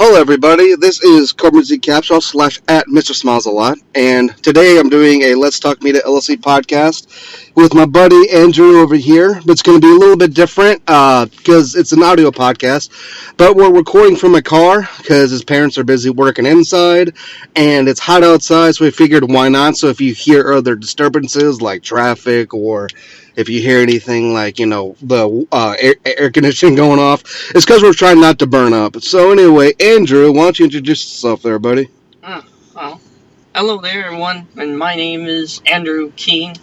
Hello, everybody. This is Cobra Z Capsule / at Mr. Smiles a Lot, and today I'm doing a Let's Talk Media LLC podcast with my buddy Andrew over here. But it's going to be a little bit different because it's an audio podcast. But we're recording from my car because his parents are busy working inside, and it's hot outside, so we figured why not. So if you hear other disturbances like traffic or if you hear anything like, the air conditioning going off, it's because we're trying not to burn up. So anyway, Andrew, why don't you introduce yourself there, buddy? Well, hello there, everyone, and my name is Andrew Kehn,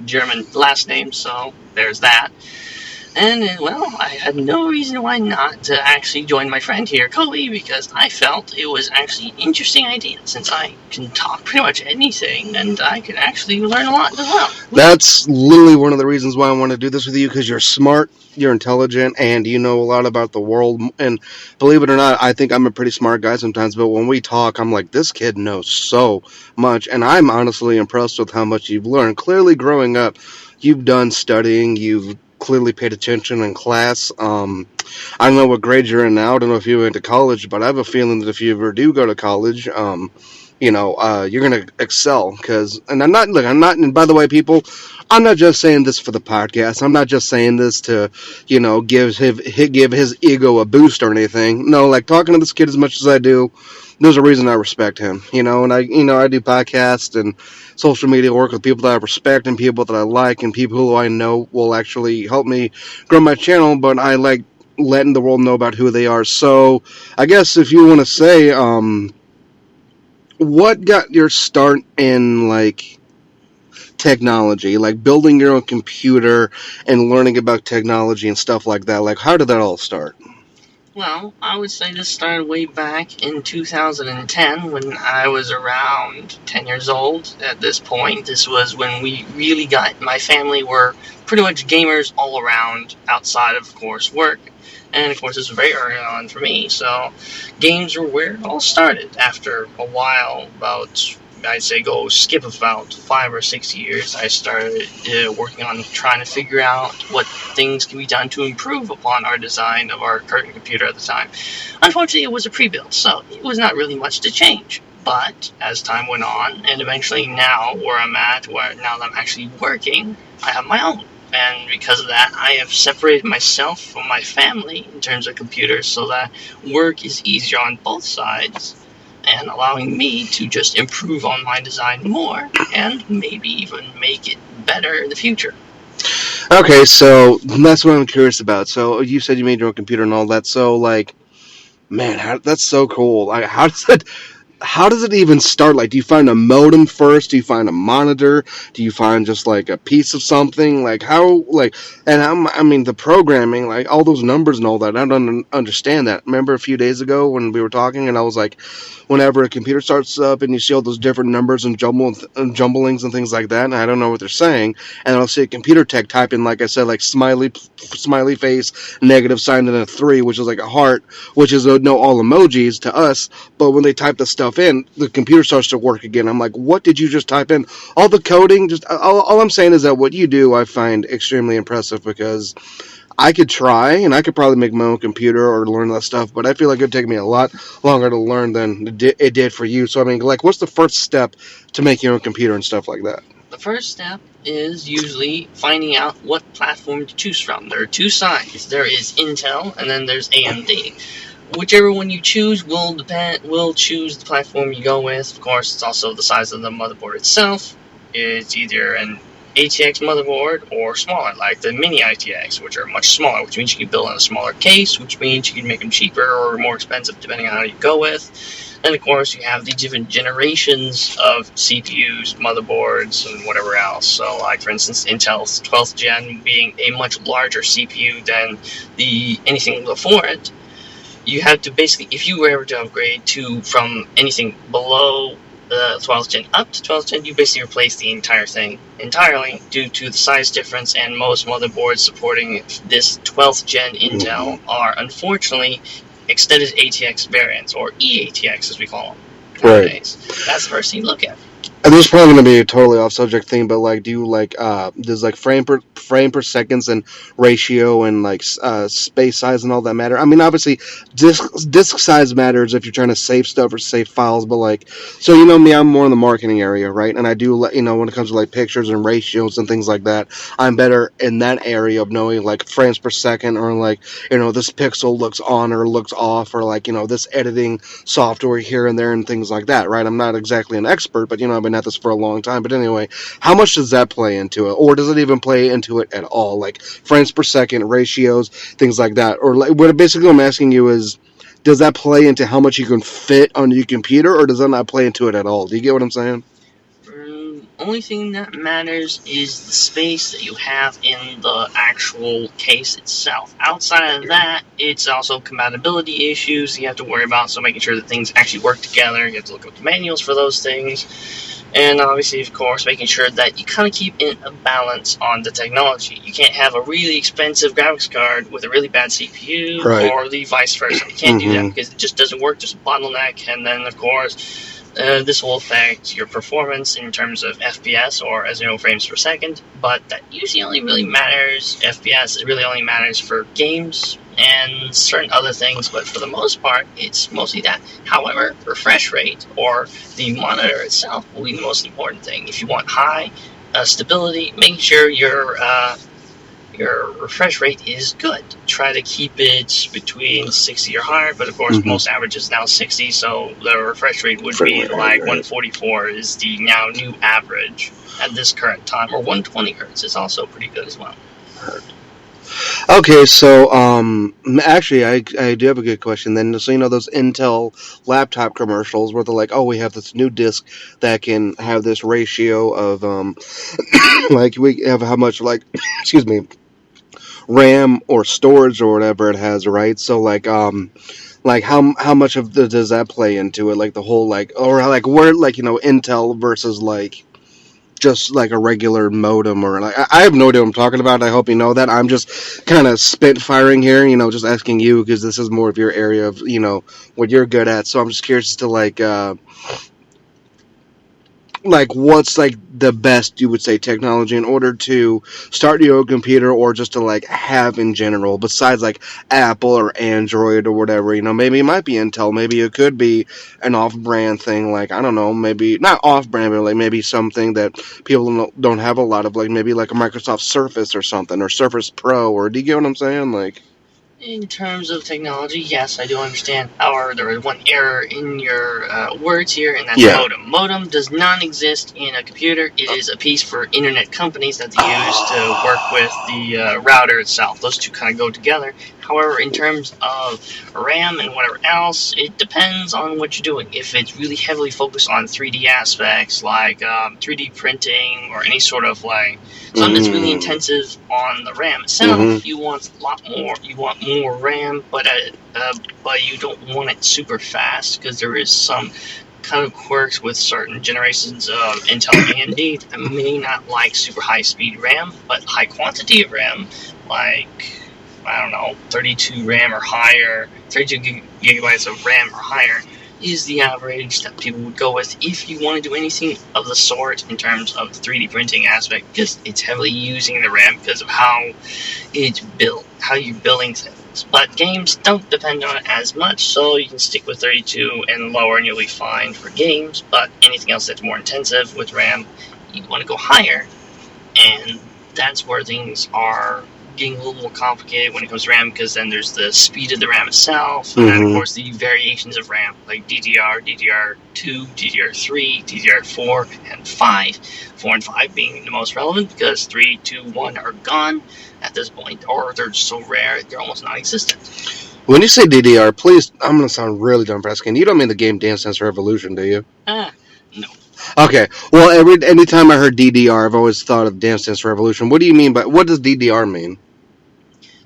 German last name, so there's that. And, I had no reason why not to actually join my friend here, Kobe, because I felt it was actually an interesting idea, since I can talk pretty much anything, and I can actually learn a lot as well. That's literally one of the reasons why I want to do this with you, because you're smart, you're intelligent, and you know a lot about the world. And believe it or not, I think I'm a pretty smart guy sometimes, but when we talk, I'm like, this kid knows so much, and I'm honestly impressed with how much you've learned. Clearly, growing up, you've done studying, you've clearly paid attention in class. I don't know what grade you're in now. I don't know if you went to college, but I have a feeling that if you ever do go to college, you're gonna excel. And and by the way, people, I'm not just saying this for the podcast. I'm not just saying this to, give his ego a boost or anything. No, like talking to this kid as much as I do, there's a reason I respect him, and I do podcasts and social media work with people that I respect and people that I like and people who I know will actually help me grow my channel, but I like letting the world know about who they are. So I guess if you want to say, what got your start in, technology, like building your own computer and learning about technology and stuff like that? Like, how did that all start? Well, I would say this started way back in 2010 when I was around 10 years old. At this point, this was when we really my family were pretty much gamers all around outside of course, work. And, of course, this was very early on for me, so games were where it all started. After a while, skip about 5 or 6 years, I started working on trying to figure out what things can be done to improve upon our design of our current computer at the time. Unfortunately, it was a pre-built, so it was not really much to change. But as time went on, and eventually now where I'm at, now that I'm actually working, I have my own. And because of that, I have separated myself from my family in terms of computers so that work is easier on both sides and allowing me to just improve on my design more and maybe even make it better in the future. Okay, so that's what I'm curious about. So you said you made your own computer and all that. So, man, that's so cool. Like, how does it even start? Like, do you find a modem first? Do you find a monitor? Do you find just like a piece of something? Like, the programming, like all those numbers and all that, I don't understand that. Remember a few days ago when we were talking and I was like, whenever a computer starts up and you see all those different numbers and jumblings and things like that, and I don't know what they're saying, and I'll see a computer tech type in, like I said, like smiley face, negative sign, and a 3, which is like a heart, which is all emojis to us, but when they type the stuff in, the computer starts to work again. I'm like, what did you just type in? All the coding, all I'm saying is that what you do I find extremely impressive, because I could try, and I could probably make my own computer or learn that stuff, but I feel like it would take me a lot longer to learn than it did for you. So, what's the first step to make your own computer and stuff like that? The first step is usually finding out what platform to choose from. There are two sides. There is Intel, and then there's AMD. Whichever one you choose will choose the platform you go with. Of course, it's also the size of the motherboard itself. It's either an ATX motherboard or smaller, like the mini ITX, which are much smaller, which means you can build in a smaller case, which means you can make them cheaper or more expensive depending on how you go with. Then, of course, you have the different generations of CPUs, motherboards, and whatever else. So, like, for instance, Intel's 12th gen being a much larger CPU than anything before it, you have to basically, if you were ever to upgrade from anything below the 12th gen up to 12th gen, you basically replace the entire thing entirely due to the size difference, and most motherboards supporting this 12th gen Intel are unfortunately extended ATX variants, or eATX as we call them nowadays. Right. That's the first thing you look at. And this is probably going to be a totally off subject thing, but like, do you like does like frame per seconds and ratio and like space size and all that matter? I mean, obviously, disk size matters if you're trying to save stuff or save files, but like, so you know me, I'm more in the marketing area, right? And I do when it comes to like pictures and ratios and things like that, I'm better in that area of knowing like frames per second or like this pixel looks on or looks off or like this editing software here and there and things like that, right? I'm not exactly an expert, but I've been at this for a long time. But anyway, how much does that play into it, or does it even play into it at all? Like frames per second, ratios, things like that, or like what basically I'm asking you is, does that play into how much you can fit on your computer, or does that not play into it at all? Do you get what I'm saying? Only thing that matters is the space that you have in the actual case itself. Outside of that, it's also compatibility issues you have to worry about, so making sure that things actually work together. You have to look up the manuals for those things. And obviously, of course, making sure that you kind of keep in a balance on the technology. You can't have a really expensive graphics card with a really bad CPU, right, or the vice versa. You can't do that because it just doesn't work. There's a bottleneck, and then, of course, this will affect your performance in terms of FPS, or as frames per second, but that usually only really matters, FPS, it really only matters for games and certain other things, but for the most part, it's mostly that. However, refresh rate, or the monitor itself, will be the most important thing. If you want high stability, make sure your refresh rate is good. Try to keep it between 60 or higher, but of course most average is now 60, so the refresh rate would be like 144 is the now new average at this current time, or 120 hertz is also pretty good as well. Okay, so actually, I do have a good question then. So those Intel laptop commercials where they're like, "Oh, we have this new disk that can have this ratio of like we have how much like excuse me, RAM or storage or whatever it has, right?" So like how much of does that play into it? Like the whole like, or like where like Intel versus like just like a regular modem, or like I have no idea what I'm talking about. I hope you know that. I'm just kind of spitfiring here, just asking you because this is more of your area of what you're good at. So I'm just curious as to like what's like the best you would say technology in order to start your own computer, or just to like have in general, besides like Apple or Android or whatever. Maybe it might be Intel, maybe it could be an off-brand thing, like I don't know, maybe not off-brand, but like maybe something that people don't have a lot of, like maybe like a Microsoft Surface or something, or Surface Pro, or do you get what I'm saying? Like, in terms of technology, yes, I do understand. However, there is one error in your words here, and that's modem. Modem does not exist in a computer. It is a piece for internet companies that they use to work with the router itself. Those two kind of go together. However, in terms of RAM and whatever else, it depends on what you're doing. If it's really heavily focused on 3D aspects, like 3D printing, or any sort of like something that's really intensive on the RAM itself, you want a lot more. You want more RAM, but you don't want it super fast, because there is some kind of quirks with certain generations of Intel AMD that may not like super high speed RAM, but high quantity of RAM, like I don't know, 32 RAM or higher, 32 gigabytes of RAM or higher, is the average that people would go with if you want to do anything of the sort in terms of the 3D printing aspect, because it's heavily using the RAM because of how it's built, how you're building things. But games don't depend on it as much, so you can stick with 32 and lower and you'll be fine for games. But anything else that's more intensive with RAM, you want to go higher, and that's where things are getting a little more complicated when it comes to RAM, because then there's the speed of the RAM itself, and then of course the variations of RAM, like DDR, DDR2, DDR3, DDR4, and 5. 4 and 5 being the most relevant, because 3, 2, 1 are gone at this point, or they're so rare they're almost non-existent. When you say DDR, please, I'm going to sound really dumb for asking. You don't mean the game Dance Dance Revolution, do you? No. Okay. Well, anytime I heard DDR, I've always thought of Dance Dance Revolution. What do you mean by, what does DDR mean?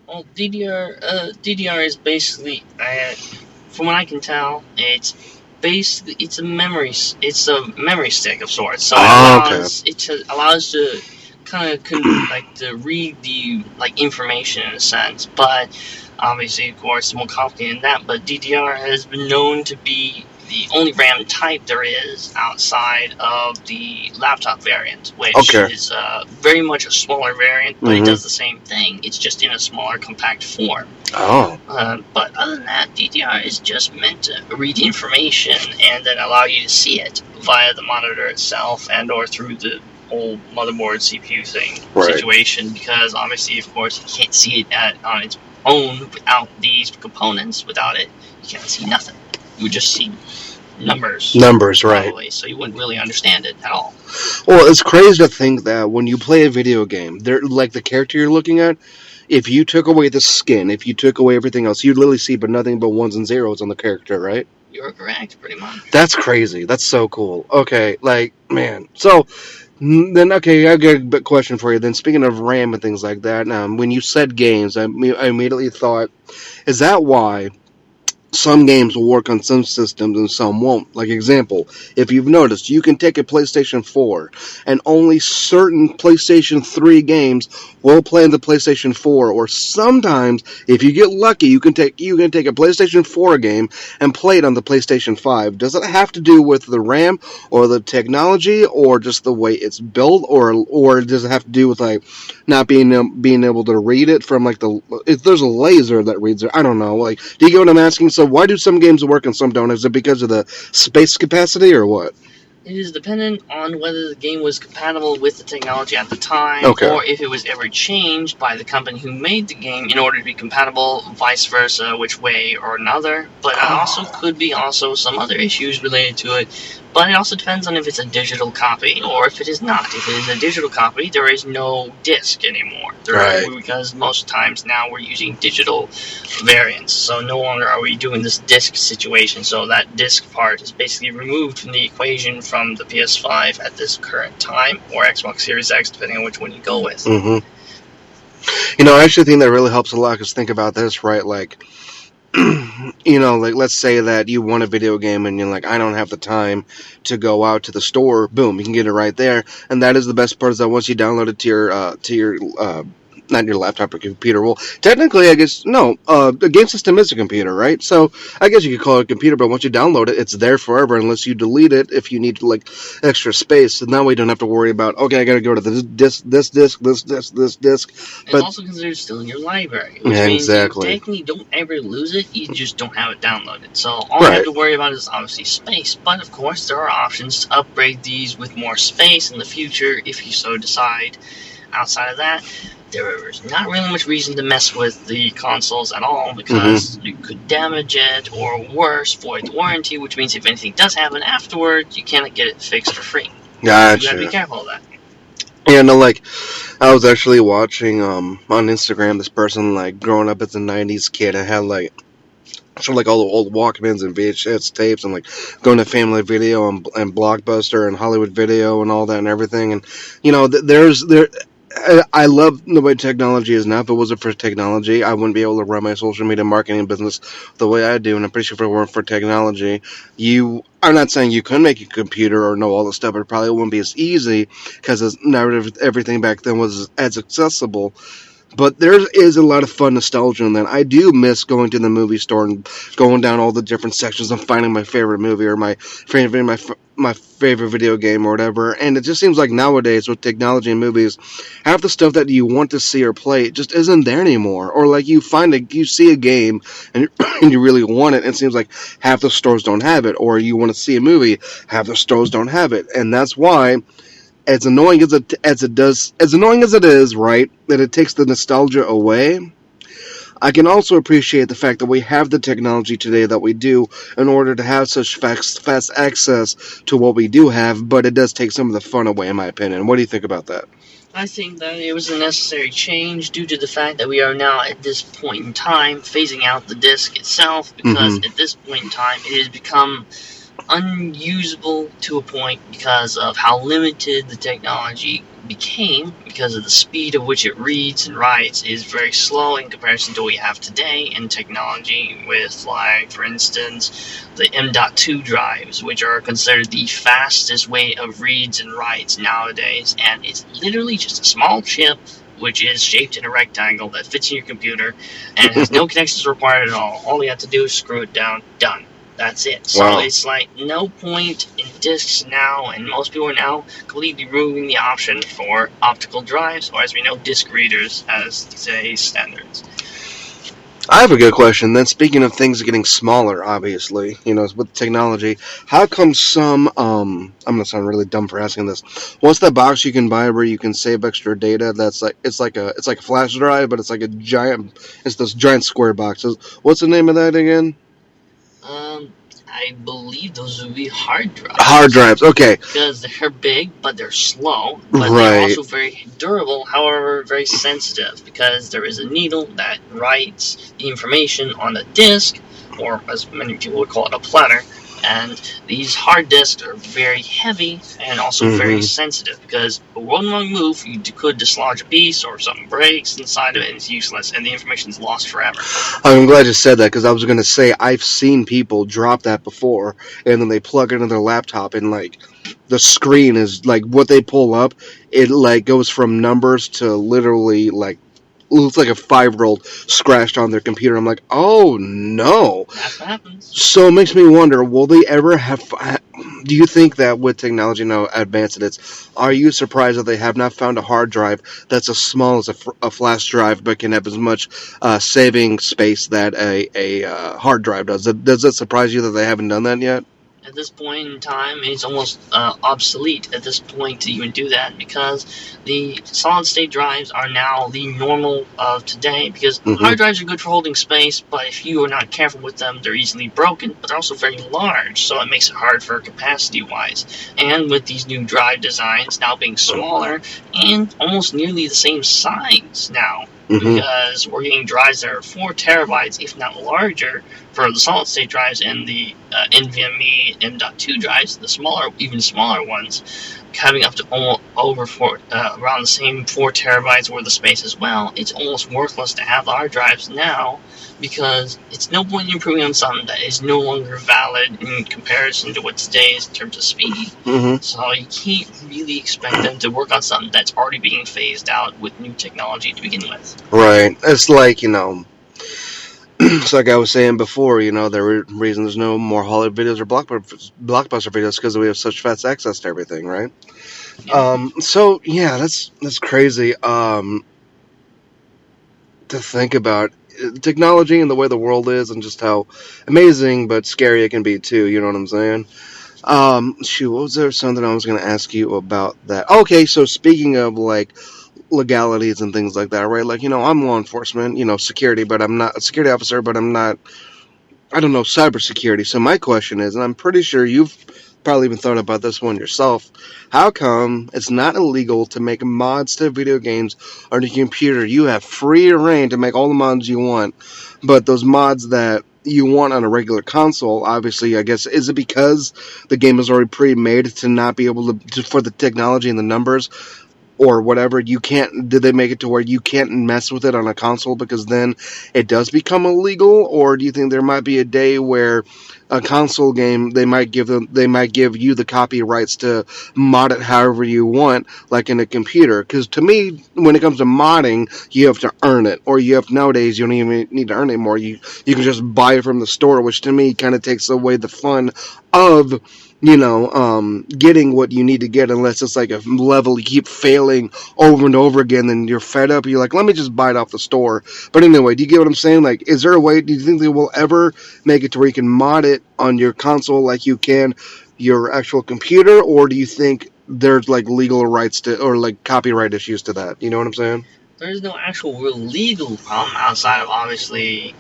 Well, DDR is basically, from what I can tell, it's a memory stick of sorts. So it allows to kind of to read the information in a sense, but obviously, of course, it's more complicated than that. But DDR has been known to be the only RAM type there is outside of the laptop variant, which Okay. is very much a smaller variant, but Mhm. it does the same thing. It's just in a smaller, compact form. Oh. But other than that, DDR is just meant to read information and then allow you to see it via the monitor itself and or through the whole motherboard CPU thing Right. situation, because obviously, of course, you can't see it on its own without these components. Without it, you can't see nothing. You would just see numbers. Numbers, right. Probably, so you wouldn't really understand it at all. Well, it's crazy to think that when you play a video game, they're like the character you're looking at. If you took away the skin, if you took away everything else, you'd literally see but nothing but ones and zeros on the character, right? You're correct, pretty much. That's crazy. That's so cool. Okay, like, man. So, then, okay, I got a question for you. Then, speaking of RAM and things like that, when you said games, I immediately thought, is that why some games will work on some systems and some won't? Like, example, if you've noticed, you can take a PlayStation 4 and only certain PlayStation 3 games will play on the PlayStation 4, or sometimes, if you get lucky, you can take a PlayStation 4 game and play it on the PlayStation 5. Does it have to do with the RAM or the technology or just the way it's built, or does it have to do with like not being able to read it from like if there's a laser that reads it? I don't know. Like, do you get what I'm asking? So why do some games work and some don't? Is it because of the space capacity or what? It is dependent on whether the game was compatible with the technology at the time, Okay. or if it was ever changed by the company who made the game in order to be compatible, vice versa, which way or another. But it also could be also some other issues related to it. But it also depends on if it's a digital copy or if it is not. If it is a digital copy, there is no disc anymore. Right. Because most times now we're using digital variants. So no longer are we doing this disc situation. So that disc part is basically removed from the equation from the PS5 at this current time, or Xbox Series X, depending on which one you go with. Mm-hmm. You know, I actually think that really helps a lot, because think about this, right? Like, you know, like, let's say that you want a video game and you're like, I don't have the time to go out to the store. Boom, you can get it right there. And that is the best part, is that once you download it to your not your laptop or computer. Well, technically, I guess, no, the game system is a computer, right? So I guess you could call it a computer, but once you download it, it's there forever unless you delete it if you need, like, extra space. And that way you don't have to worry about, okay, I gotta go to this disc. It's also considered still in your library, which Yeah, means exactly. you technically don't ever lose it, you just don't have it downloaded. So all you have to worry about is obviously space, but of course there are options to upgrade these with more space in the future if you so decide. Outside of that, there's not really much reason to mess with the consoles at all, because you could damage it, or worse, void the warranty, which means if anything does happen afterward, you cannot get it fixed for free. Gotcha. You gotta be careful of that. Yeah, no, like, I was actually watching on Instagram this person, like, growing up as a 90s kid and had, like, so, like, all the old Walkmans and VHS tapes, and, like, going to Family Video and Blockbuster and Hollywood Video and all that and everything. And, you know, I love the way technology is now. If it wasn't for technology, I wouldn't be able to run my social media marketing business the way I do. And I'm pretty sure if it weren't for technology, I'm not saying you couldn't make a computer or know all this stuff, but it probably wouldn't be as easy, because not everything back then was as accessible. But there is a lot of fun nostalgia in that. I do miss going to the movie store and going down all the different sections and finding my favorite movie or my favorite video game or whatever. And it just seems like nowadays with technology and movies, half the stuff that you want to see or play just isn't there anymore. Or like you see a game and you really want it, and it seems like half the stores don't have it. Or you want to see a movie, half the stores don't have it. And that's why, as annoying as it is, right, that it takes the nostalgia away, I can also appreciate the fact that we have the technology today that we do in order to have such fast access to what we do have, but it does take some of the fun away, in my opinion. What do you think about that? I think that it was a necessary change due to the fact that we are now at this point in time phasing out the disc itself, because at this point in time it has become unusable to a point because of how limited the technology became, because of the speed at which it reads and writes is very slow in comparison to what we have today in technology with, like, for instance, the M.2 drives, which are considered the fastest way of reads and writes nowadays, and it's literally just a small chip which is shaped in a rectangle that fits in your computer and has no connections required at all. All you have to do is screw it down, done. That's it. So Wow. it's like no point in discs now, and most people are now completely removing the option for optical drives, or as we know, disc readers as today's standards. I have a good question. Then, speaking of things getting smaller, obviously, with technology, how come some? I'm gonna sound really dumb for asking this. What's that box you can buy where you can save extra data? That's like it's like a flash drive, but it's like a giant. It's those giant square boxes. What's the name of that again? I believe those would be hard Hard drives drives. Okay. because they're big, but they're slow, but they're Right. also very durable. However, very sensitive because there is a needle that writes the information on the disk, or as many people would call it, a platter. And these hard disks are very heavy and also very sensitive because one wrong move, you could dislodge a piece or something breaks inside of it and it's useless and the information's lost forever. I'm glad you said that because I was going to say I've seen people drop that before and then they plug it into their laptop and like the screen is like what they pull up. It like goes from numbers to literally like looks like a 5-year-old scratched on their computer. I'm like, oh no. That's what happens. So it makes me wonder, will they ever have? Do you think that with technology now advanced are you surprised that they have not found a hard drive that's as small as a flash drive but can have as much saving space that a hard drive does? Does it surprise you that they haven't done that yet? At this point in time, it's almost obsolete at this point to even do that because the solid state drives are now the normal of today because hard drives are good for holding space, but if you are not careful with them, they're easily broken, but they're also very large, so it makes it hard for capacity wise. And with these new drive designs now being smaller and almost nearly the same size now, because we're getting drives that are 4 terabytes, if not larger, for the solid state drives and the NVMe M.2 drives, the smaller, even smaller ones, having up to almost over around the same 4 terabytes worth of space as well. It's almost worthless to have the hard drives now because it's no point in improving on something that is no longer valid in comparison to what today is in terms of speed. So you can't really expect them to work on something that's already being phased out with new technology to begin with. Right. It's like, it's like I was saying before, the reason there's no more Hollywood videos or blockbuster videos because we have such fast access to everything, right? Yeah. So yeah, that's crazy. To think about technology and the way the world is, and just how amazing but scary it can be too. You know what I'm saying? What was there something I was going to ask you about that? Okay, so speaking of like legalities and things like that, right? Like, I'm law enforcement, security, but I'm not a security officer, but I'm not, I don't know, cybersecurity. So my question is, and I'm pretty sure you've probably even thought about this one yourself, how come it's not illegal to make mods to video games on your computer? You have free reign to make all the mods you want, but those mods that you want on a regular console, obviously, I guess, is it because the game is already pre-made to not be able to for the technology and the numbers or whatever, did they make it to where you can't mess with it on a console because then it does become illegal? Or do you think there might be a day where a console game, they might give you the copyrights to mod it however you want, like in a computer? Because to me, when it comes to modding, you have to earn it, or nowadays you don't even need to earn it anymore. You can just buy it from the store, which to me kind of takes away the fun of getting what you need to get, unless it's like a level you keep failing over and over again, then you're fed up. You're like, let me just buy it off the store. But anyway, do you get what I'm saying? Like, is there a way, do you think they will ever make it to where you can mod it on your console like you can your actual computer? Or do you think there's like legal rights to, or like copyright issues to that? You know what I'm saying? There's no actual real legal problem outside of obviously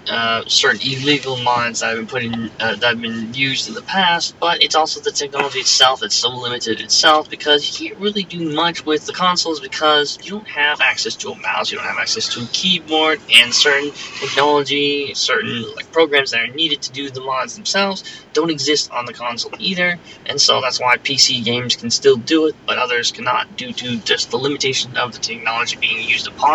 certain illegal mods that have been that have been used in the past, but it's also the technology itself that's so limited itself because you can't really do much with the consoles because you don't have access to a mouse, you don't have access to a keyboard, and certain technology, certain like programs that are needed to do the mods themselves don't exist on the console either, and so that's why PC games can still do it, but others cannot due to just the limitation of the technology being used upon.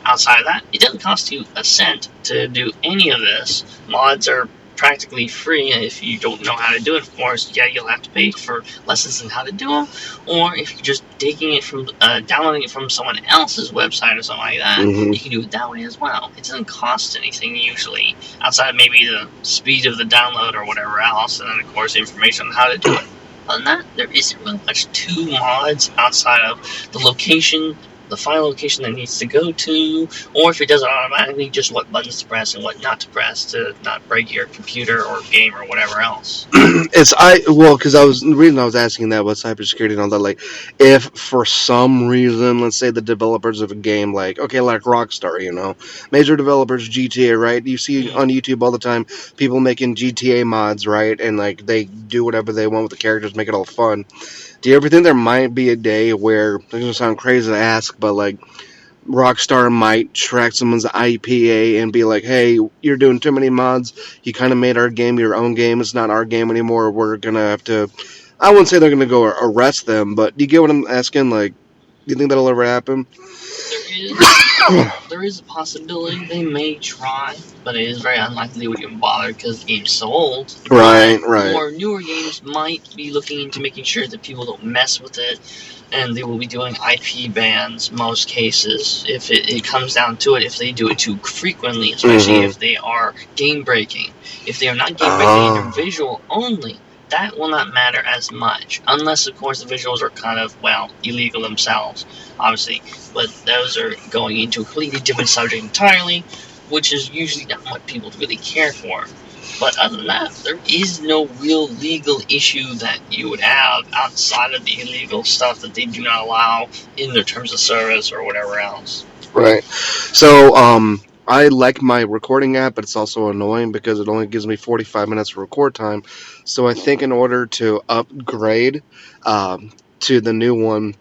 Outside of that, it doesn't cost you a cent to do any of this. Mods are practically free. If you don't know how to do it, of course, yeah, you'll have to pay for lessons on how to do them. Or if you're just taking it from, downloading it from someone else's website or something like that, Mhm. you can do it that way as well. It doesn't cost anything usually, outside of maybe the speed of the download or whatever else, and then of course information on how to do it. Other than that, there isn't really much to mods outside of the location, the file location that needs to go to, or if it does it automatically, just what buttons to press and what not to press to not break your computer or game or whatever else. Because the reason I was asking that was cybersecurity and all that. Like, if for some reason, let's say the developers of a game, like Rockstar, major developers, GTA, right? You see on YouTube all the time people making GTA mods, right? And like they do whatever they want with the characters, make it all fun. Do you ever think there might be a day where, it's gonna sound crazy to ask, but like Rockstar might track someone's IPA and be like, "Hey, you're doing too many mods. You kind of made our game your own game. It's not our game anymore. We're gonna have to." I wouldn't say they're gonna go arrest them, but do you get what I'm asking? Like, do you think that'll ever happen? There is a possibility they may try, but it is very unlikely they would even bother because the game's so old. Right. More newer games might be looking into making sure that people don't mess with it, and they will be doing IP bans most cases if it comes down to it. If they do it too frequently, especially if they are game breaking. If they are not game breaking and they're visual only, that will not matter as much, unless of course the visuals are kind of, well, illegal themselves, obviously, but those are going into a completely different subject entirely, which is usually not what people really care for. But other than that, there is no real legal issue that you would have outside of the illegal stuff that they do not allow in their terms of service or whatever else. Right. So, I like my recording app, but it's also annoying because it only gives me 45 minutes of record time. So I think in order to upgrade to the new one,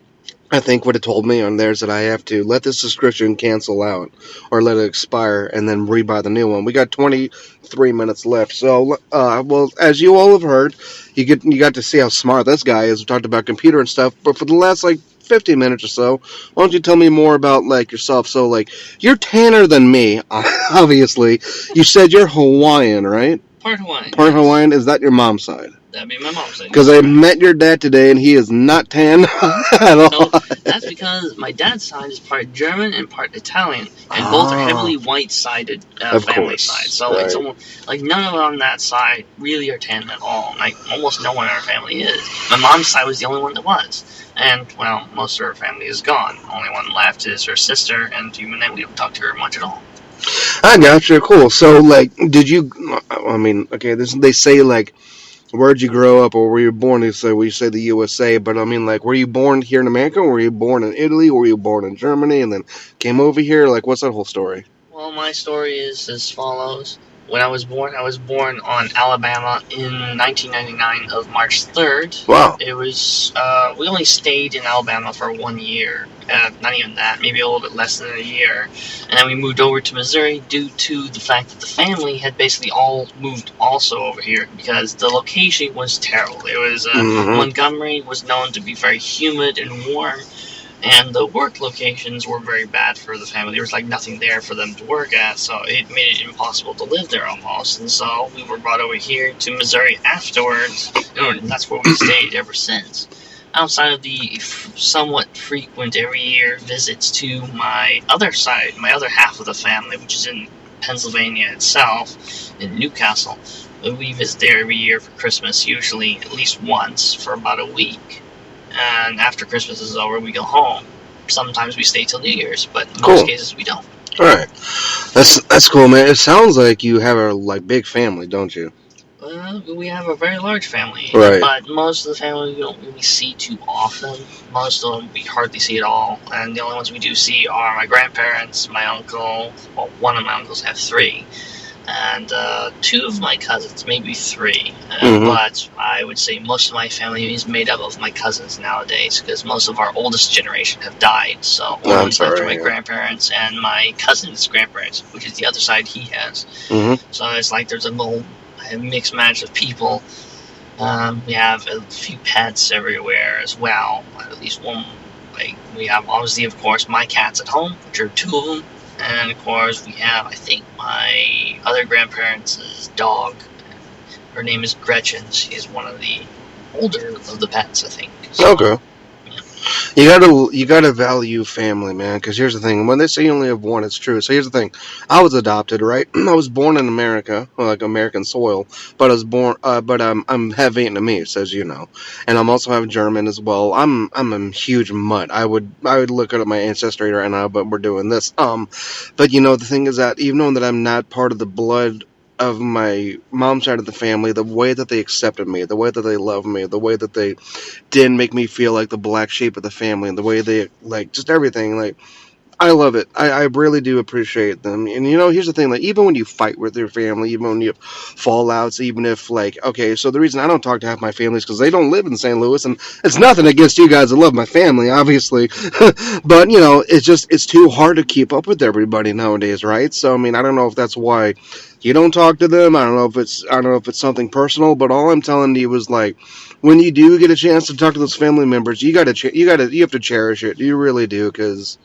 I think what it told me on there is that I have to let this subscription cancel out or let it expire and then rebuy the new one. We got 23 minutes left. So, well, as you all have heard, you got to see how smart this guy is. We talked about computer and stuff, but for the last 15 minutes or so, why don't you tell me more about yourself? So you're tanner than me, obviously. You said you're Hawaiian, right? Part Hawaiian. Part Hawaiian. Is that your mom's side? That'd be my mom's side. Because I met your dad today, and he is not tan at all. No, that's because my dad's side is part German and part Italian, and both are heavily white-sided family side. So it's almost like none of them on that side really are tan at all. Like almost no one in our family is. My mom's side was the only one that was, and well, most of her family is gone. The only one left is her sister, and even then we don't talk to her much at all. I gotcha. Cool. So did you? I mean, okay. They say where'd you grow up or where you were born? They say we say the USA, but I mean were you born here in America? Or were you born in Italy? Or were you born in Germany and then came over here? What's that whole story? Well, my story is as follows. When I was born on Alabama in 1999 of March 3rd. Wow. It was, we only stayed in Alabama for 1 year. Not even that, maybe a little bit less than a year. And then we moved over to Missouri due to the fact that the family had basically all moved also over here because the location was terrible. It was, Montgomery was known to be very humid and warm. And the work locations were very bad for the family. There was nothing there for them to work at, so it made it impossible to live there almost. And so we were brought over here to Missouri afterwards, and that's where we stayed ever since. Outside of the somewhat frequent every year visits to my other side, my other half of the family, which is in Pennsylvania itself, in Newcastle. We visit there every year for Christmas, usually at least once for about a week. And after Christmas is over, we go home. Sometimes we stay till New Year's, but in most cases we don't. All right, that's cool, man. It sounds like you have a big family, don't you? We have a very large family, right? But most of the family we don't really see too often. Most of them we hardly see at all, and the only ones we do see are my grandparents, my uncle. Well, one of my uncles have 3. And 2 of my cousins, maybe 3. But I would say most of my family is made up of my cousins nowadays, because most of our oldest generation have died. So only left are my grandparents and my cousin's grandparents, which is the other side he has. So it's there's a little mixed match of people. We have a few pets everywhere as well. At least one. We have obviously, of course, my cats at home, which are 2 of them. And of course, we have, I think, my other grandparents' dog, Her name is Gretchen. She is one of the older of the pets, I think. So, Okay. You gotta value family, man. Because here's the thing: when they say you only have one, it's true. So here's the thing: I was adopted, right? I was born in America, like American soil, but I was born, but I'm half Vietnamese, as you know, and I'm also half German as well. I'm a huge mutt. I would look at my ancestry right now, but we're doing this. But the thing is that even though that I'm not part of the blood of my mom's side of the family, the way that they accepted me, the way that they loved me, the way that they didn't make me feel like the black sheep of the family, and the way they like just everything. Like I love it. I really do appreciate them. And here's the thing: like even when you fight with your family, even when you have fallouts, even if okay, so the reason I don't talk to half my family is because they don't live in St. Louis, and it's nothing against you guys. I love my family, obviously, but it's too hard to keep up with everybody nowadays, right? So I mean, I don't know if that's why you don't talk to them. I don't know if it's something personal, but all I'm telling you is like when you do get a chance to talk to those family members, you have to cherish it. You really do, because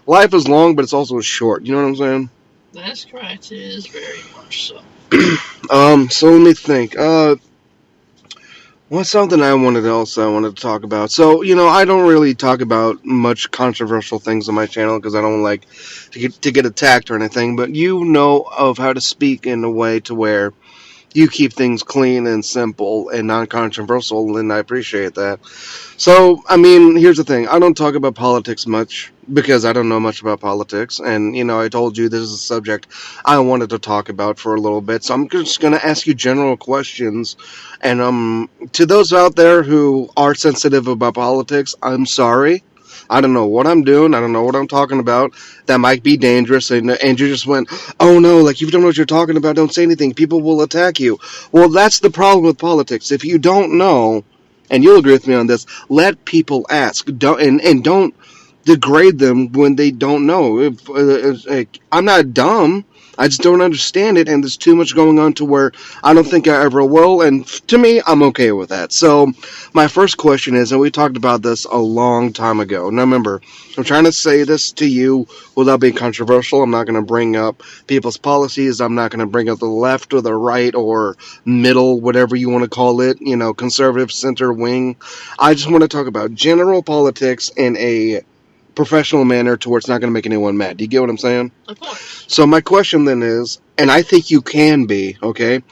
life is long, but it's also short. You know what I'm saying? that's correct. It is very much so. So let me think. What's something I wanted to talk about? So I don't really talk about much controversial things on my channel because I don't like to get attacked or anything. But you know of how to speak in a way to where you keep things clean and simple and non-controversial, and I appreciate that. So, I mean, here's the thing. I don't talk about politics much because I don't know much about politics. And, I told you this is a subject I wanted to talk about for a little bit. So I'm just going to ask you general questions. And to those out there who are sensitive about politics, I'm sorry. I don't know what I'm doing. I don't know what I'm talking about. That might be dangerous. And Andrew just went, oh no, like you don't know what you're talking about. Don't say anything. People will attack you. Well, that's the problem with politics. If you don't know, and you'll agree with me on this, let people ask. Don't degrade them when they don't know. I'm not dumb. I just don't understand it, and there's too much going on to where I don't think I ever will. And to me, I'm okay with that. So, my first question is, and we talked about this a long time ago. Now, remember, I'm trying to say this to you without being controversial. I'm not going to bring up people's policies. I'm not going to bring up the left or the right or middle, whatever you want to call it. Conservative, center, wing. I just want to talk about general politics in a professional manner to where it's not going to make anyone mad. Do you get what I'm saying? Of course. So my question then is, and I think you can be, okay?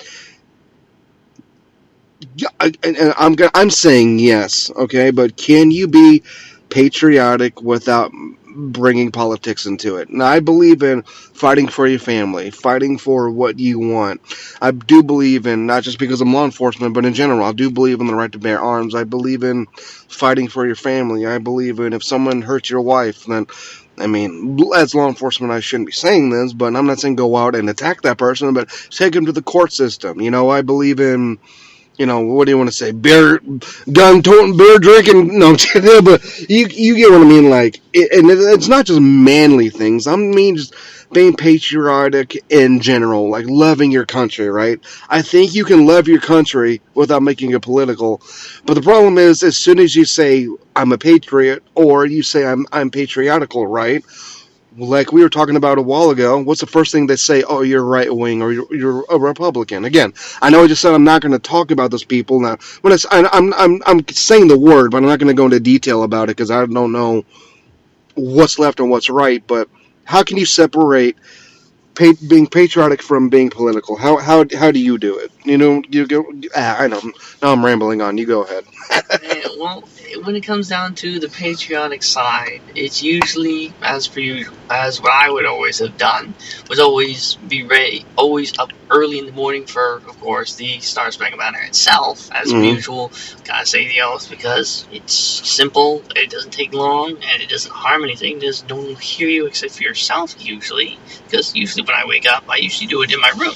I'm saying yes, okay, but can you be patriotic without bringing politics into it? Now, I believe in fighting for your family, fighting for what you want. I do believe in, not just because I'm law enforcement, but in general, I do believe in the right to bear arms. I believe in fighting for your family. I believe in if someone hurts your wife, then I mean, as law enforcement, I shouldn't be saying this, but I'm not saying go out and attack that person, but take them to the court system. I believe in what do you want to say? Beer, gun toting, beer drinking. No, but you get what I mean. Like, and it's not just manly things. I mean, just being patriotic in general, like loving your country, right? I think you can love your country without making it political. But the problem is, as soon as you say I'm a patriot, or you say I'm patriotical, right? Like we were talking about a while ago, what's the first thing they say? Oh, you're right wing or you're a Republican. Again, I know I just said I'm not going to talk about those people now. When I'm saying the word, but I'm not going to go into detail about it because I don't know what's left and what's right. But how can you separate being patriotic from being political? How do you do it? You go. I know. Now I'm rambling on. You go ahead. Well, when it comes down to the patriotic side, it's usually as for you, as what I would always have done was always be ready, always up early in the morning for, of course, the Star Spangled Banner itself. As usual, gotta say the oath because it's simple, it doesn't take long, and it doesn't harm anything. There's no one will hear you except for yourself usually, because usually when I wake up, I usually do it in my room.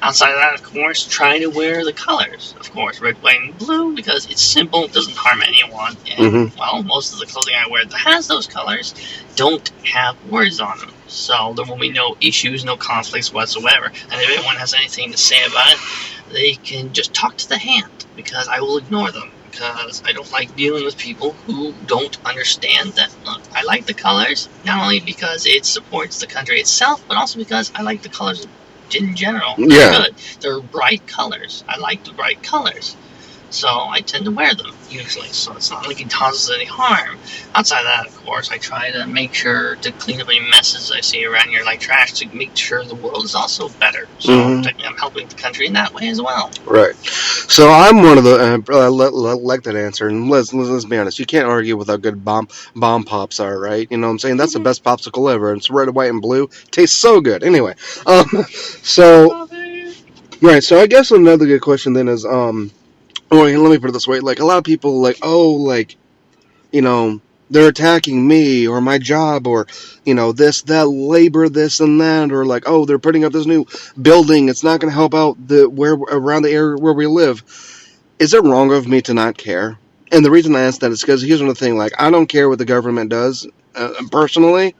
Outside of that, of course, try to wear the colors, of course, red, white, and blue, because it's simple, it doesn't harm anyone, and, well, most of the clothing I wear that has those colors don't have words on them, so there will be no issues, no conflicts whatsoever, and if anyone has anything to say about it, they can just talk to the hand, because I will ignore them, because I don't like dealing with people who don't understand that, look, I like the colors, not only because it supports the country itself, but also because I like the colors in general. Yeah. They're good. They're bright colors. I like the bright colors. So I tend to wear them, usually. So it's not like it causes any harm. Outside of that, of course, I try to make sure to clean up any messes I see around here, like trash, to make sure the world is also better. So technically I'm helping the country in that way as well. Right. So I'm one of the, I like that answer. And let's be honest, you can't argue with how good bomb pops are, right? You know what I'm saying? That's the best popsicle ever. It's red, white, and blue. Tastes so good. Anyway, so, right, so I guess another good question then is, or let me put it this way, like, a lot of people, like, oh, like, you know, they're attacking me or my job or, you know, this, that, labor, this and that, or like, oh, they're putting up this new building. It's not going to help out around the area where we live. Is it wrong of me to not care? And the reason I ask that is because here's another thing, like, I don't care what the government does, personally,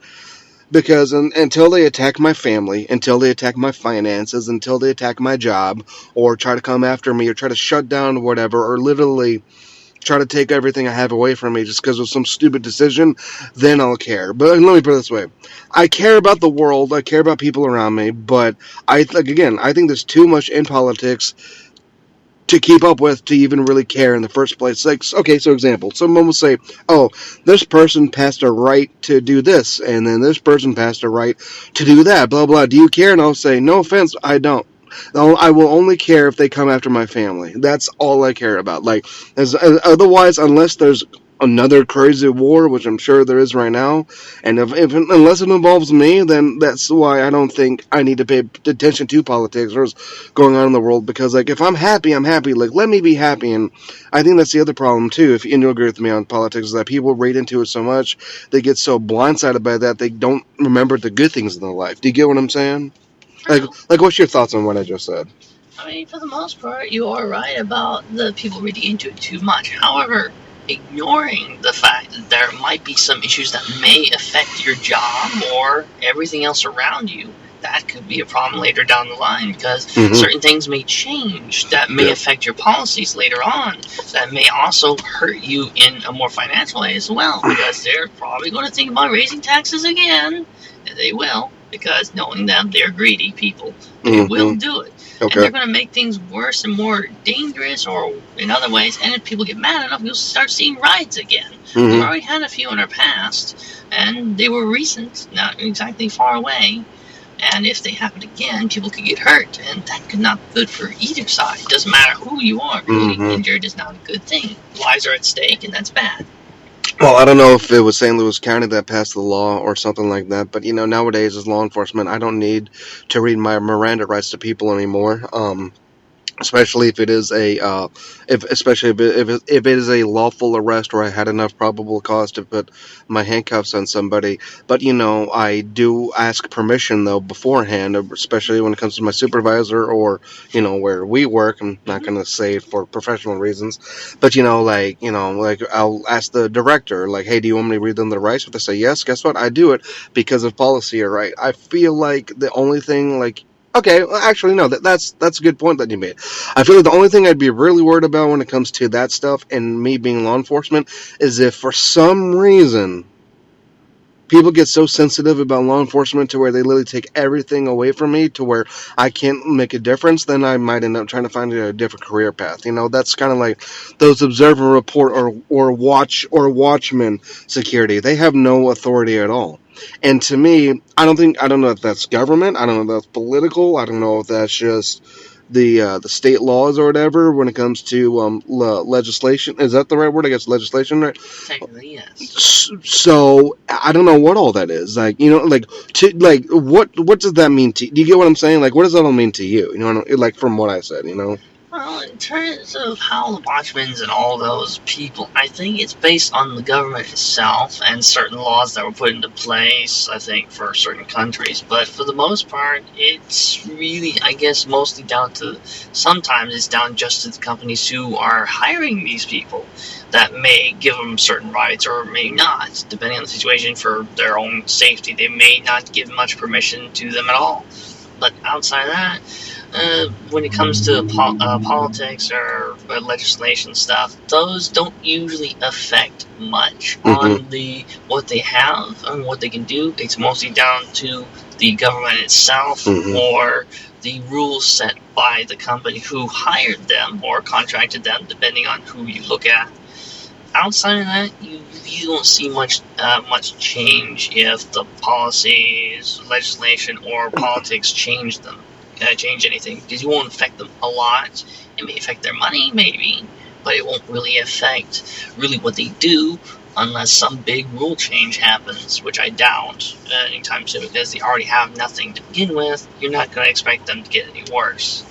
because until they attack my family, until they attack my finances, until they attack my job, or try to come after me, or try to shut down whatever, or literally try to take everything I have away from me just because of some stupid decision, then I'll care. But let me put it this way. I care about the world, I care about people around me, but I think there's too much in politics to keep up with to even really care in the first place. Like, okay, so example, someone will say, oh, this person passed a right to do this, and then this person passed a right to do that, blah, blah. Do you care? And I'll say, no offense, I don't. I will only care if they come after my family. That's all I care about. Like, otherwise, unless there's another crazy war, which I'm sure there is right now, and unless it involves me, then that's why I don't think I need to pay attention to politics or what's going on in the world. Because, like, if I'm happy, I'm happy. Like, let me be happy. And I think that's the other problem too. If you agree with me on politics, is that people read into it so much, they get so blindsided by that they don't remember the good things in their life. Do you get what I'm saying? Like, what's your thoughts on what I just said? I mean, for the most part, you are right about the people reading into it too much. However, ignoring the fact that there might be some issues that may affect your job or everything else around you, that could be a problem later down the line, because certain things may change that may affect your policies later on, that may also hurt you in a more financial way as well, because they're probably going to think about raising taxes again, and they will, because knowing them, they're greedy people. They will do it. Okay. And they're going to make things worse and more dangerous, or in other ways, and if people get mad enough, you'll start seeing riots again. We've already had a few in our past, and they were recent, not exactly far away. And if they happen again, people could get hurt, and that could not be good for either side. It doesn't matter who you are. Getting injured is not a good thing. Lives are at stake, and that's bad. Well, I don't know if it was St. Louis County that passed the law or something like that, but, you know, nowadays as law enforcement, I don't need to read my Miranda rights to people anymore. Especially if it is if it is a lawful arrest, or I had enough probable cause to put my handcuffs on somebody. But, you know, I do ask permission though beforehand, especially when it comes to my supervisor or, you know, where we work. I'm not going to say for professional reasons, but, you know, like I'll ask the director, like, hey, do you want me to read them the rights? If they say yes, guess what? I do it because of policy or right. I feel like the only thing, like, okay, well, actually, no, that's a good point that you made. I feel like the only thing I'd be really worried about when it comes to that stuff and me being law enforcement is if for some reason people get so sensitive about law enforcement to where they literally take everything away from me to where I can't make a difference, then I might end up trying to find a different career path. You know, that's kind of like those observe and report or watchman security. They have no authority at all. And to me, I don't know if that's government. I don't know if that's political. I don't know if that's just the state laws or whatever when it comes to legislation. Is that the right word? I guess legislation, right? Technically, yes. So I don't know what all that is. Like, you know, what does that mean to you? Do you get what I'm saying? Like, what does that all mean to you? You know, like from what I said, you know? Well, in terms of how the Watchmen and all those people, I think it's based on the government itself and certain laws that were put into place, I think, for certain countries. But for the most part, it's really, I guess, mostly sometimes it's down just to the companies who are hiring these people that may give them certain rights or may not, depending on the situation. For their own safety, they may not give much permission to them at all. But outside of that, when it comes to politics or legislation stuff, those don't usually affect much on what they have and what they can do. It's mostly down to the government itself or the rules set by the company who hired them or contracted them, depending on who you look at. Outside of that, you don't see much change if the policies, legislation, or politics change anything, because you won't affect them a lot. It may affect their money, maybe, but it won't really affect what they do unless some big rule change happens, which I doubt anytime soon, because they already have nothing to begin with. You're not going to expect them to get any worse.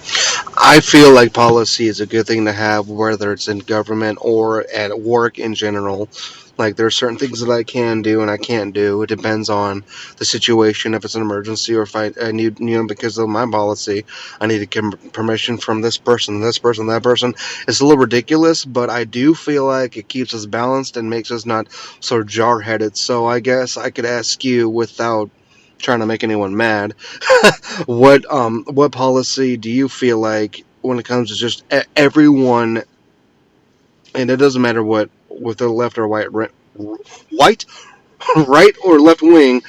I feel like policy is a good thing to have, whether it's in government or at work in general. Like, there are certain things that I can do and I can't do. It depends on the situation, if it's an emergency, or if I need, because of my policy, I need to get permission from this person, that person. It's a little ridiculous, but I do feel like it keeps us balanced and makes us not so jar-headed. So I guess I could ask you, without trying to make anyone mad, what policy do you feel like, when it comes to just everyone, and it doesn't matter what, with the left or white, right or left wing?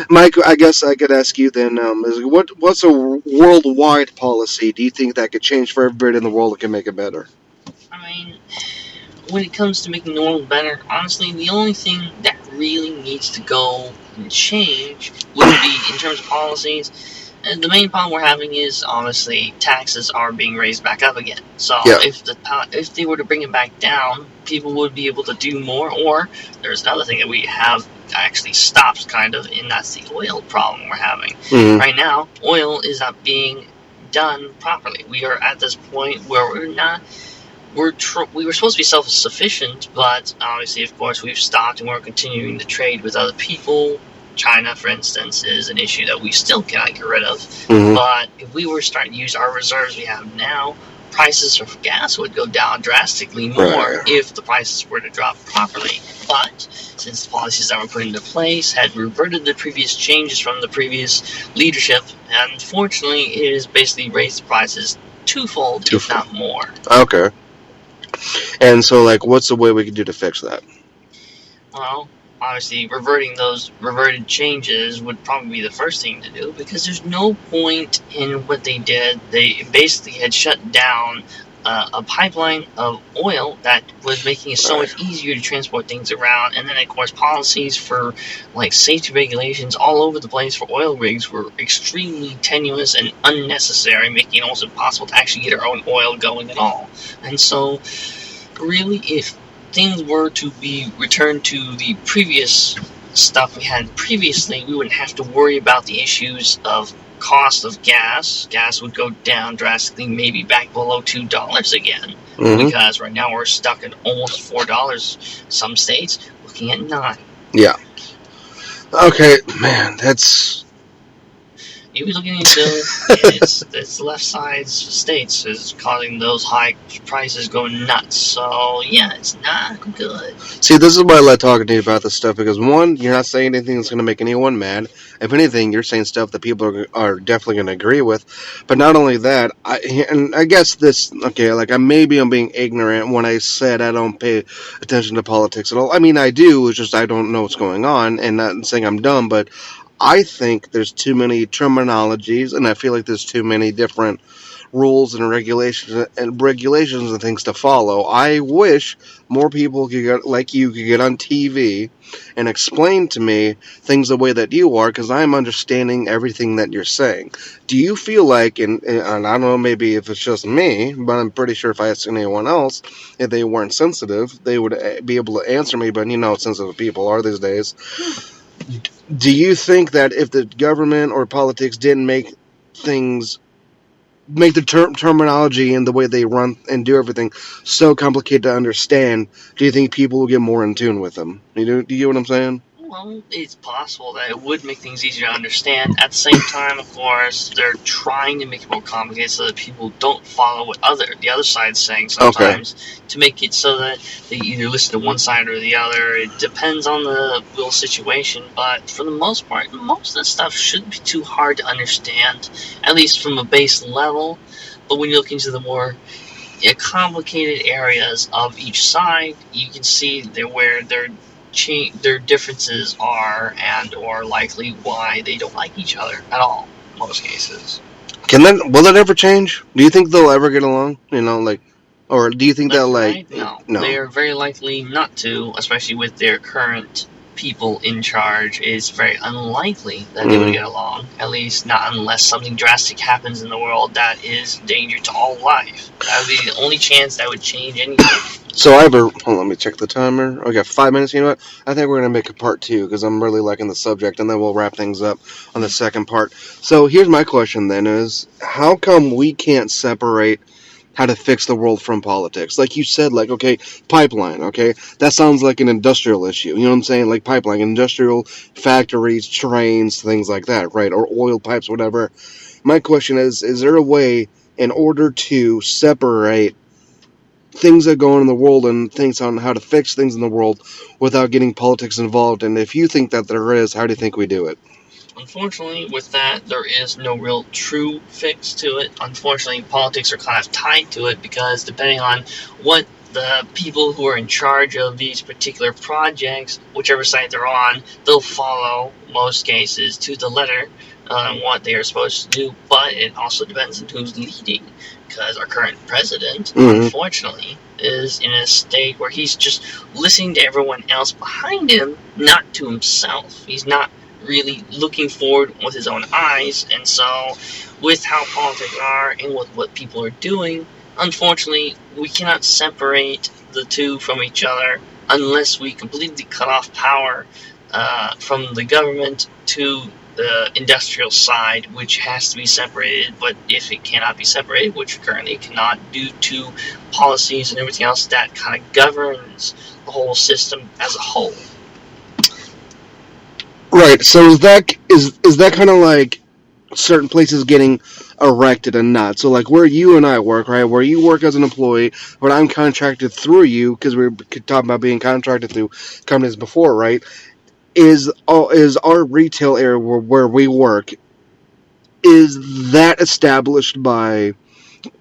Mike, I guess I could ask you then, what's a worldwide policy do you think that could change for everybody in the world that can make it better? I mean, when it comes to making the world better, honestly, the only thing that really needs to go and change would be, in terms of policies, and the main problem we're having is, obviously, taxes are being raised back up again. So if they were to bring it back down, people would be able to do more. Or there's another thing that we have actually stopped, kind of, and that's the oil problem we're having. Mm-hmm. Right now, oil is not being done properly. We are at this point where we're not. We were supposed to be self-sufficient, but obviously, of course, we've stopped and we're continuing to trade with other people. China, for instance, is an issue that we still cannot get rid of. Mm-hmm. But if we were starting to use our reserves we have now, prices for gas would go down drastically more if the prices were to drop properly. But since the policies that were put into place had reverted the previous changes from the previous leadership, unfortunately, it has basically raised the prices twofold, if not more. Okay. And so, like, what's the way we can do to fix that? Well, obviously, reverting those reverted changes would probably be the first thing to do, because there's no point in what they did. They basically had shut down a pipeline of oil that was making it so much easier to transport things around, and then, of course, policies for, like, safety regulations all over the place for oil rigs were extremely tenuous and unnecessary, making it almost impossible to actually get our own oil going at all. And so, really, if things were to be returned to the previous stuff we had previously, we wouldn't have to worry about the issues of cost of gas. Gas would go down drastically, maybe back below $2 again, because right now we're stuck at almost $4. Some states looking at $9. Yeah. Okay, man, that's. You'll be looking into it's left side states is causing those high prices go nuts. So yeah, it's not good. See, this is why I like talking to you about this stuff, because one, you're not saying anything that's going to make anyone mad. If anything, you're saying stuff that people are definitely going to agree with. But not only that, I guess this, okay, like, I'm being ignorant when I said I don't pay attention to politics at all. I mean, I do, it's just I don't know what's going on, and not saying I'm dumb, but I think there's too many terminologies, and I feel like there's too many different rules and regulations and things to follow. I wish more people could get, like you, could get on TV and explain to me things the way that you are, because I'm understanding everything that you're saying. Do you feel like, and I don't know, maybe if it's just me, but I'm pretty sure if I asked anyone else, if they weren't sensitive, they would be able to answer me, but you know how sensitive people are these days. Do you think that if the government or politics didn't make the terminology and the way they run and do everything so complicated to understand, do you think people will get more in tune with them? Do you get what I'm saying? Well, it's possible that it would make things easier to understand. At the same time, of course, they're trying to make it more complicated so that people don't follow what the other side's saying sometimes, to make it so that they either listen to one side or the other. It depends on the real situation, but for the most part, most of the stuff shouldn't be too hard to understand, at least from a base level. But when you look into the more complicated areas of each side, you can see where their differences are, and or likely why they don't like each other at all in most cases. Will that ever change? Do you think they'll ever get along? Or do you think Left they'll and like right? No. They no? are very likely not to, especially with their current people in charge. It's very unlikely that they would Mm. get along. At least not unless something drastic happens in the world that is danger to all life. That would be the only chance that would change anything. So I have a. Hold on, let me check the timer. I got 5 minutes. You know what? I think we're gonna make a part two because I'm really liking the subject, and then we'll wrap things up on the second part. So here's my question: then is how come we can't separate how to fix the world from politics? Like you said, like okay, pipeline. Okay, that sounds like an industrial issue. You know what I'm saying? Like pipeline, industrial factories, trains, things like that, right? Or oil pipes, whatever. My question is there a way in order to separate things that go on in the world and things on how to fix things in the world without getting politics involved? And if you think that there is, how do you think we do it? Unfortunately, with that, there is no real true fix to it. Unfortunately, politics are kind of tied to it because depending on what the people who are in charge of these particular projects, whichever side they're on, they'll follow, most cases, to the letter what they are supposed to do. But it also depends on who's leading, because our current president, unfortunately, is in a state where he's just listening to everyone else behind him, not to himself. He's not really looking forward with his own eyes, and so with how politics are and with what people are doing, unfortunately, we cannot separate the two from each other unless we completely cut off power from the government to the industrial side, which has to be separated. But if it cannot be separated, which currently it cannot due to policies and everything else that kind of governs the whole system as a whole. Right. So is that kind of like certain places getting erected and not? So like where you and I work, right? Where you work as an employee, but I'm contracted through you because we were talking about being contracted through companies before, right? Is our retail area where we work, is that established by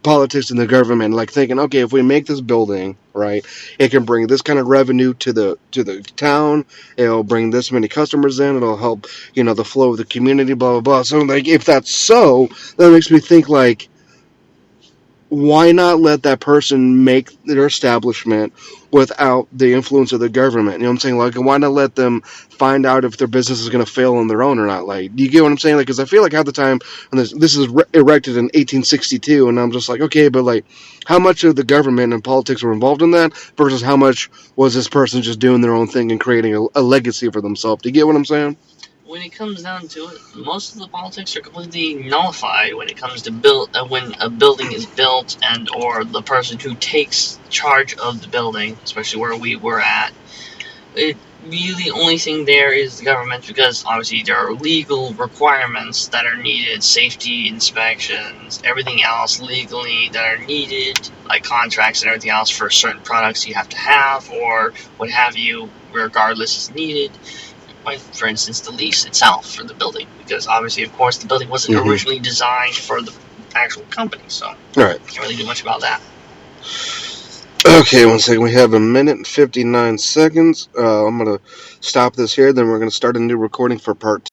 politics and the government, like thinking, okay, if we make this building, right, it can bring this kind of revenue to the town. It'll bring this many customers in. It'll help, the flow of the community. Blah blah blah. So, like, if that's so, that makes me think, like, why not let that person make their establishment without the influence of the government? You know what I'm saying? Like, why not let them find out if their business is going to fail on their own or not? Like, do you get what I'm saying? Like, because I feel like half the time, when this is erected in 1862, and I'm just like, okay, but like, how much of the government and politics were involved in that versus how much was this person just doing their own thing and creating a legacy for themselves? Do you get what I'm saying? When it comes down to it, most of the politics are completely nullified when it comes to when a building is built and or the person who takes charge of the building, especially where we were at. It really only thing there is the government, because obviously there are legal requirements that are needed, safety inspections, everything else legally that are needed, like contracts and everything else for certain products you have to have or what have you, regardless is needed. Like, for instance, the lease itself for the building, because obviously, of course, the building wasn't originally designed for the actual company, so Right. can't really do much about that. Okay, 1 second. We have 1 minute and 59 seconds. I'm going to stop this here. Then we're going to start a new recording for part